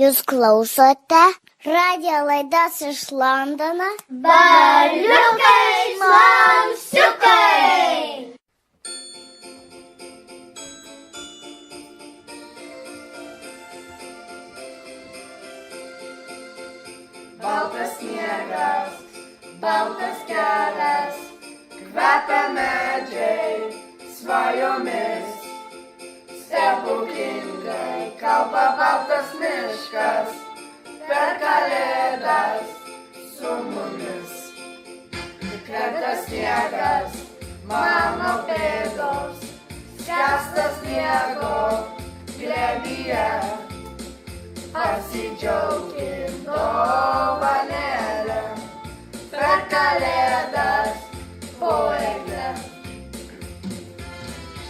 Jūs klausote radijo laidas iš Londono. Baliukai smalsiukai. Baltas sniegas, baltas kelias, kvepia medžiai svajomis. Stebuklingai kalba baltas miškas, per kalėdas su mumis. Krenta sniegas, mano pėdos, skęstas sniego glėbyje. Pasidžiaukim dovanėlėm, per kalėdas po eglę.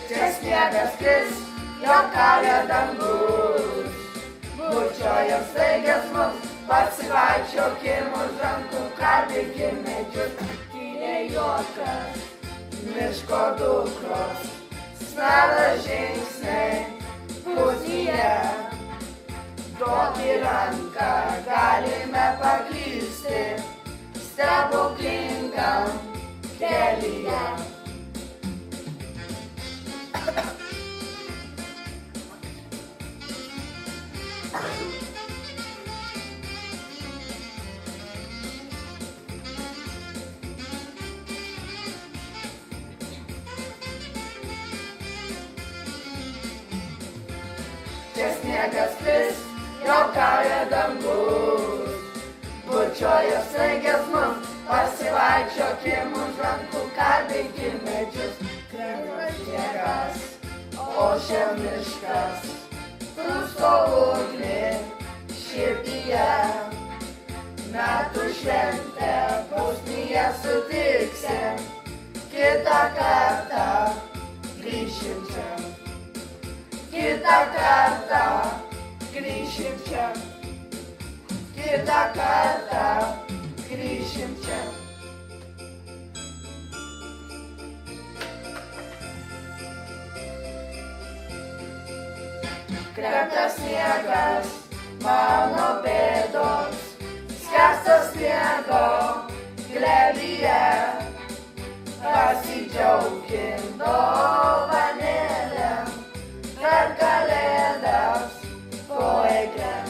Čia sniegas kris, juokauja dangus, bučioja staigias mus, pasivaikščiokim už rankų, kalbėkim medžius. Tyliai juokas, miško dukros, snara žingsniai, pusnyje. Duoti ranką galime paklysti stebuklingam kelyje. Čia sniegas kris, juokauja dangus, bučioja staigias mus, pasivaikščiokim už rankų, kalbėkim medžius. Krenta sniegas, ošia miškas, prūsto ugnį širdyje. Metų šventę pusnyje sutiksim, kitą kartą grįšim čia. Kitą kartą grįšim čia. Kitą kartą grįšim čia. Krenta sniegas, mano pėdos, skęstas sniego glėbyje. Pasidžiaukim dovanėlėm, per kalėdas po eglėm.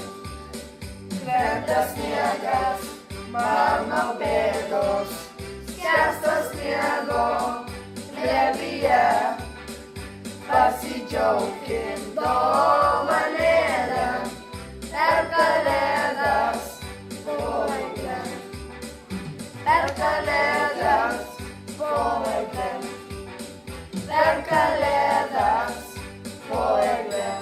Krenta sniegas, mano pėdos, skęstas sniego glėbyje. Pasidžiaukim dovanėlėm, per kalėdas po eglėm. Per kalėdas po eglėm. Per kalėdas po eglėm.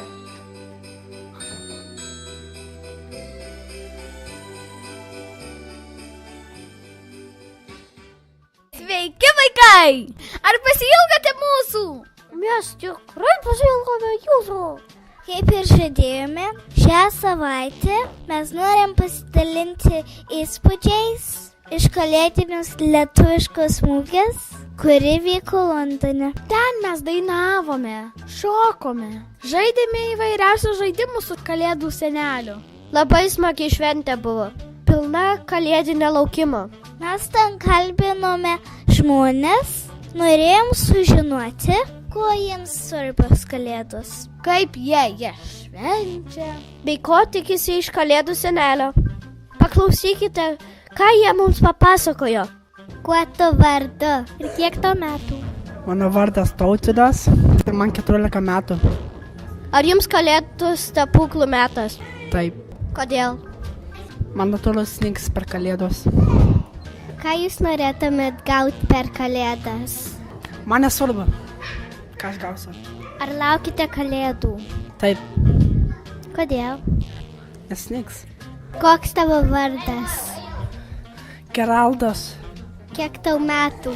Sveiki, vaikai! Ar pasiilgote mūsų? Mes tikrai pasiilgome jūsų. Kaip ir žadėjome, šią savaitę mes norim pasidalinti įspūdžiais iš kalėdinės lietuviškos mugės, kuri vyko Londone. Ten mes dainavome, šokome, žaidėme įvairiausių žaidimų su kalėdų seneliu. Labai smagi šventė buvo, pilna kalėdinė laukimo. Mes ten kalbinome žmonės, norėjom sužinoti, kuo jiems svarbios kalėdos. Kaip jie švenčia. Bei ko tikisi iš kalėdų senelio. Paklausykite, ką jie mums papasakojo. Kuo tu vardu? Ir kiek tau metų? Mano vardas Tautvydas ir man 14 metų. Ar jums kalėdų stebuklų metas? Taip, Kodėl? man atrodo snigs per kalėdos. Ką jūs norėtumėt gauti per kalėdas? Man nesvarbu, ką aš gausiu. Ar laukite kalėdų? Taip, Kodėl? nes snigs. Koks tavo vardas? Geraldas, Kiek tau metų?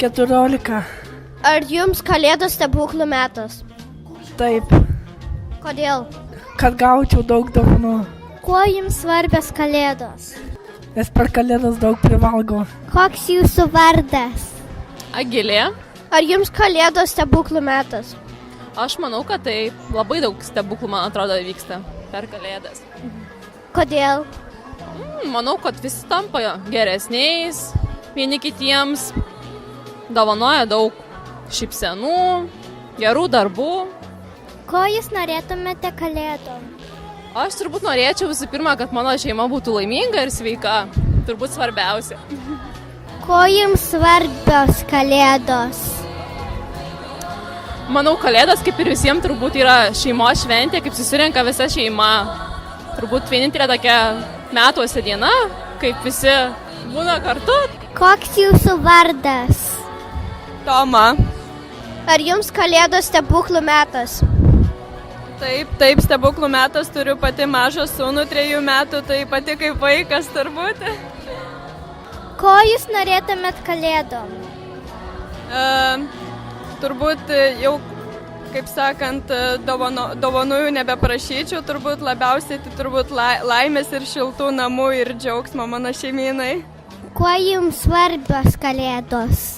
14. Ar jums kalėdų stebuklų metas? Taip, Kodėl? kad gaučiau daug dovanų, Kuo jums svarbios kalėdos? nes per kalėdas daug privalgau. Koks jūsų vardas? Agilė. Ar jums kalėdų stebuklų metas? Aš manau, kad tai labai daug stebuklų, man atrodo, vyksta. per Kalėdas. Kodėl? Manau, kad visi tampa geresniais, vieni kitiems, dovanoja daug šypsenų, gerų darbų. Ko jūs norėtumėte Kalėdom? Aš turbūt norėčiau visų pirma, kad mano šeima būtų laiminga ir sveika. Turbūt svarbiausia. Ko jums svarbios Kalėdos? Manau, Kalėdos kaip ir visiems turbūt yra šeimos šventė, kaip susirenka visa šeima. Turbūt vienintelė tokia metuose diena, kaip visi būna kartu. Koks jūsų vardas? Toma. Ar jums Kalėdos stebuklų metas? Taip, stebuklų metas, turiu pati mažą sūnų 3 metų, tai pati kaip vaikas turbūt. Ko jūs norėtumėt Kalėdom? Turbūt jau, kaip sakant, dovanų jau nebeprašyčiau, turbūt labiausiai tai turbūt laimės ir šiltų namų ir džiaugsmo mano šeimynai. Kuo jums svarbios Kalėdos?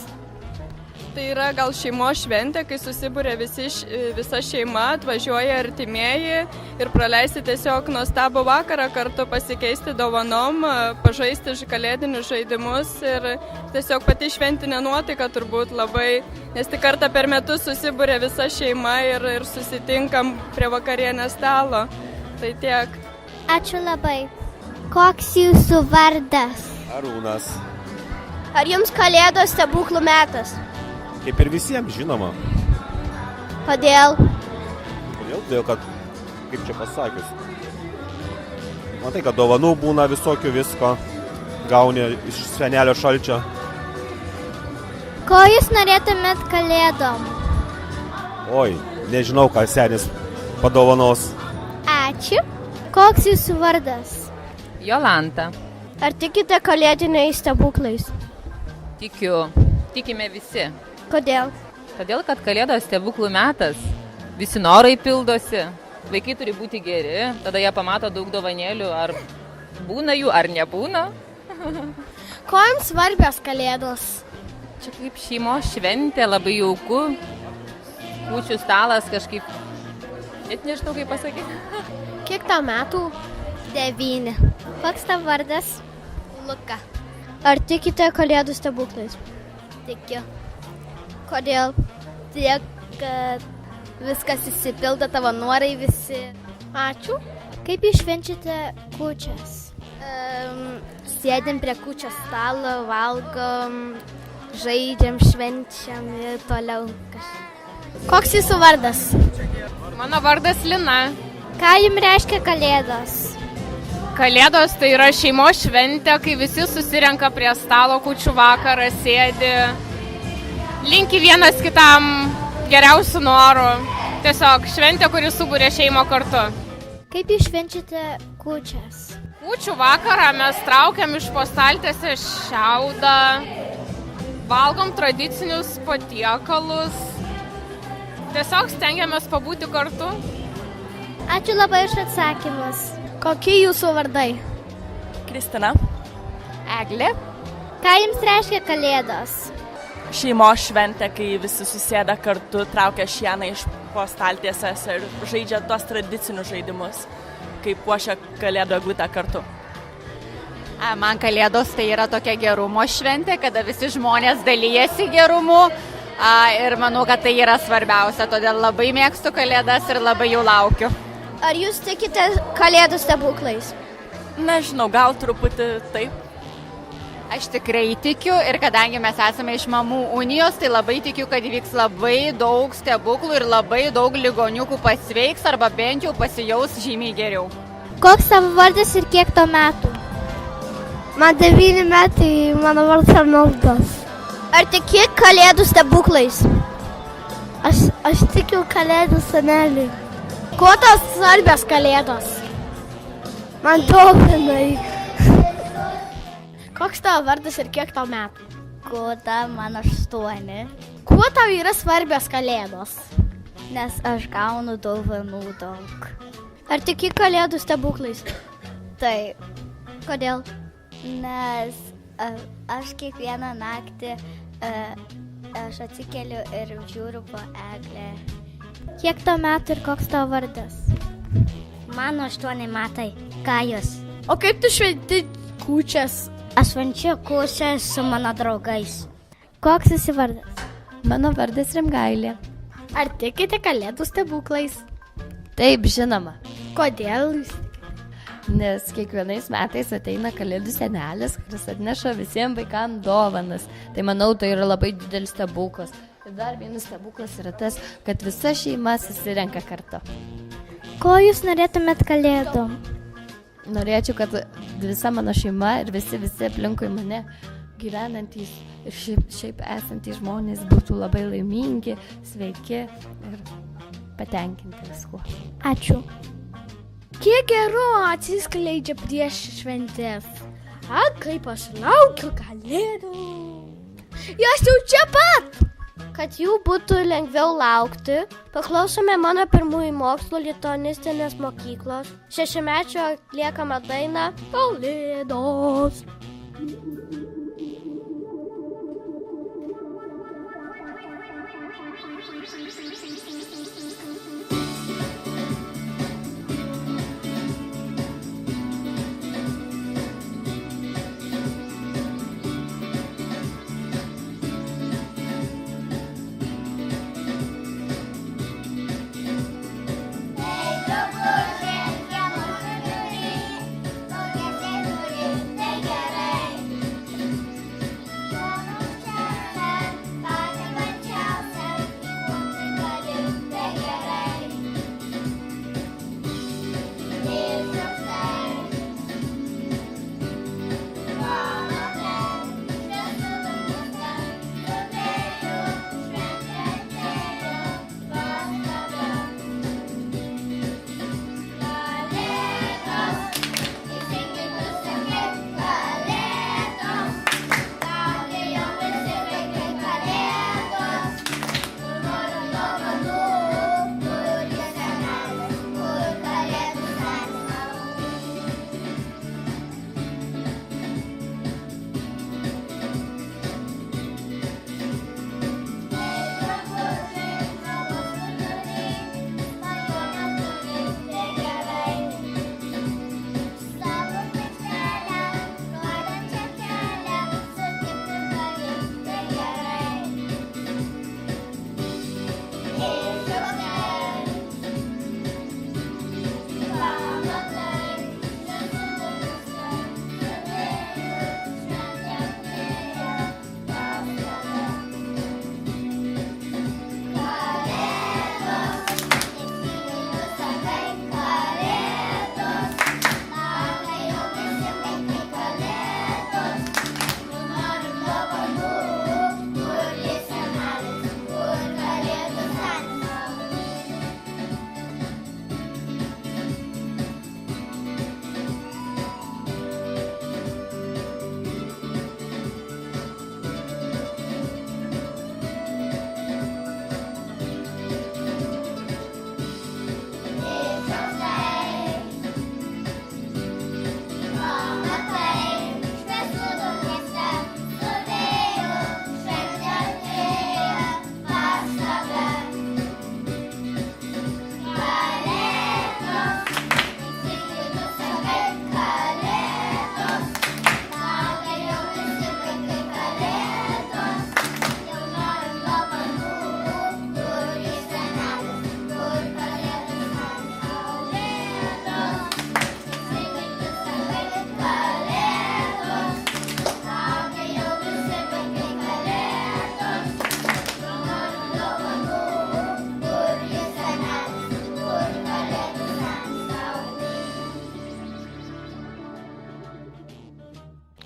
Tai yra gal šeimos šventė, kai susibūrė visa šeima, atvažiuoja artimieji ir praleisti tiesiog nuostabų vakarą kartu, pasikeisti dovanom, pažaisti kalėdinius žaidimus ir tiesiog pati šventinė nuotaika turbūt labai, nes tik kartą per metus susibūrė visa šeima ir susitinkam prie vakarienės stalo. Tai tiek. Ačiū labai. Koks jūsų vardas? Arūnas. Ar jums Kalėdos stebuklų metas? Kaip ir visiems, žinoma. Kodėl? Todėl, kad, kaip čia pasakius, matai, kad dovanų būna visokių visko, gauni iš senelio šalčio. Ko jūs norėtumėt Kalėdom? Oi, nežinau, ką senis padovanos. Ačiū. Koks jūsų vardas? Jolanta. Ar tikite kalėdiniais stebuklais? Tikime visi. Kodėl? Todėl, kad Kalėdos stebuklų metas, visi norai pildosi, vaikai turi būti geri, tada jie pamato daug dovanėlių, ar būna jų, ar nebūna. Ko jums svarbios Kalėdos? Čia kaip šeimos šventė, labai jauku, kūčių stalas kažkaip, net nežinau kaip pasakyti. Kiek tau metų? 9. Koks tavo vardas? Luka. Ar tikite kalėdų stebuklais? Tikiu. Kodėl? Tiek, kad viskas įsipildo, tavo norai visi. Ačiū. Kaip jūs švenčiate kūčias? Sėdim prie kūčios stalo, valgom, žaidžiam, švenčiam ir toliau kažkaip. Koks jūsų vardas? Mano vardas Lina. Ką jums reiškia Kalėdos? Kalėdos tai yra šeimos šventė, kai visi susirenka prie stalo, kūčių vakarą sėdi, linki vienas kitam geriausių norų. Tiesiog šventė, kuri subūrė šeimą kartu. Kaip jūs švenčiate kūčias? Kūčių vakarą mes traukiam iš po staltiesės šiaudą, valgom tradicinius patiekalus, tiesiog stengiamės pabūti kartu. Ačiū labai už atsakymus. Kokie jūsų vardai? Kristina. Eglė. Ką jums reiškia Kalėdos? Šeimos šventė, kai visi susėda kartu, traukia šieną iš po staltiesės ir žaidžia tos tradicinius žaidimus, kai puošia kalėdų eglutę kartu. Man Kalėdos tai yra tokia gerumo šventė, kada visi žmonės dalyjasi gerumu ir manau, kad tai yra svarbiausia, todėl labai mėgstu Kalėdas ir labai jų laukiu. Ar jūs tikite kalėdų stebuklais? Nežinau, gal truputį taip. Aš tikrai tikiu ir kadangi mes esame iš mamų unijos, tai labai tikiu, kad įvyks labai daug stebuklų ir labai daug ligoniukų pasveiks arba bent jau pasijaus žymiai geriau. Koks tavo vardas ir kiek tau metų? Man 9 metai, mano vardas Arnoldas. Ar tiki kalėdų stebuklais? Aš tikiu kalėdų senelį. Kuo tos svarbios Kalėdos? Man dovanai. Koks tavo vardas ir kiek tau metų? Kuota, man 8. Kuo tau yra svarbios Kalėdos? Nes aš gaunu dovanų daug. Ar tiki kalėdų stebuklais? Taip, Kodėl? nes aš kiekvieną naktį aš atsikeliu ir žiūriu po eglę. Kiek tau metų ir koks tavo vardas? Mano 8 metai. Kajus. O kaip tu šventi kūčias? Aš švenčiu kūčias su mano draugais. Koks esi vardas? Mano vardas Rimgailė. Ar tikite kalėdų stebuklais? Taip, žinoma. Kodėl jūs? Nes kiekvienais metais ateina kalėdų senelis, kuris atneša visiems vaikams dovanas. Tai manau, tai yra labai didelis stebuklas. Ir dar vienas stebuklas yra tas, kad visa šeima susirenka kartu. Ko jūs norėtumėt kalėdom? Norėčiau, kad visa mano šeima ir visi aplinkui mane gyvenantys ir šiaip esantys žmonės būtų labai laimingi, sveiki ir patenkinti viskuo. Ačiū. Kiek gerų atsiskleidžia prieš šventės. Kaip aš laukiu kalėdų. Jos jau čia pat. Kad jų būtų lengviau laukti, paklausome mano pirmųjų mokslo lituanistinės mokyklos 6-mečio atliekamą dainą Kalėdos.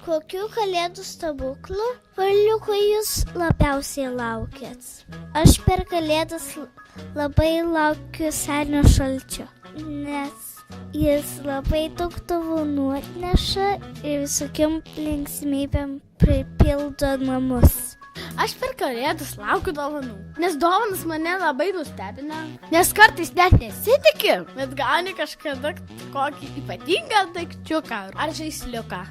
Kokių kalėdų stebuklų varliukai jūs labiausiai laukėt? Aš per kalėdas labai laukiu senio šalčio, nes jis labai daug dovanų atneša ir visokiam linksmybėm pripildo namus. Aš per kalėdas laukiu dovanų, nes dovanas mane labai nustebina, nes kartais net nesitiki, bet gauni kažkada kokį ypatingą daikčiuką ar žaisliuką.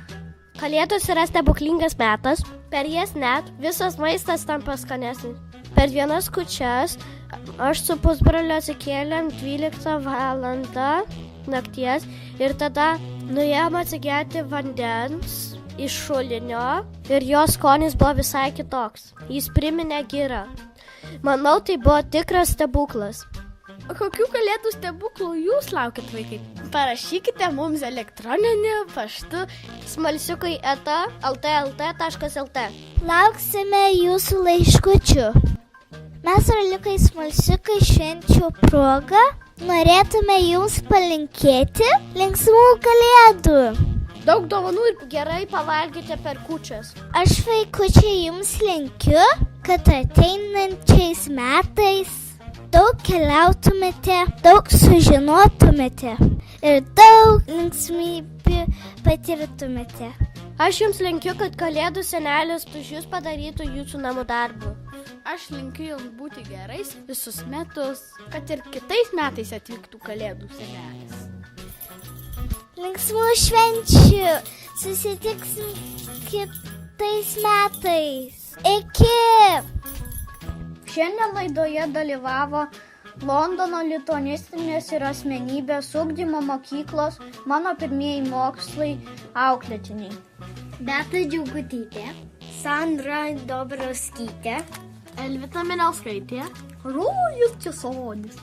Kalėdos yra stebuklingas metas, per jas net visas maistas tampa skanesnis. Per vienas kūčias aš su pusbroliu atsikėlėm 12 valandą nakties ir tada nuėjom atsigerti vandens iš šulinio ir jo skonis buvo visai kitoks. Jis priminė girą. Manau, tai buvo tikras stebuklas. O kokių kalėdų stebuklų jūs laukit, vaikai? Parašykite mums elektroniniu paštu smalsiukai@lt.lt. Lauksime jūsų laiškučių. Mes Raliukai Smalsiukai švenčių proga norėtume jums palinkėti linksmų kalėdų. Daug dovanų ir gerai pavalgyti per kūčias. Aš vaikučiai jums linkiu, kad ateinančiais metais daug keliautumėte, daug sužinotumėte ir daug linksmybių patirtumėte. Aš jums linkiu, kad kalėdų senelis už jūs padarytų jūsų namų darbų. Aš linkiu jums būti gerais visus metus, kad ir kitais metais atvyktų kalėdų senelis. Linksmų švenčių! Susitiksim kitais metais. Iki! Šiandien laidoje dalyvavo Londono lituanistinės ir asmenybės ugdymo mokyklos mano pirmieji mokslai auklėtiniai. Beata Džiaugutytė, Sandra Dobroskytė, Elvita Minelskaitė, Rojus Česonis.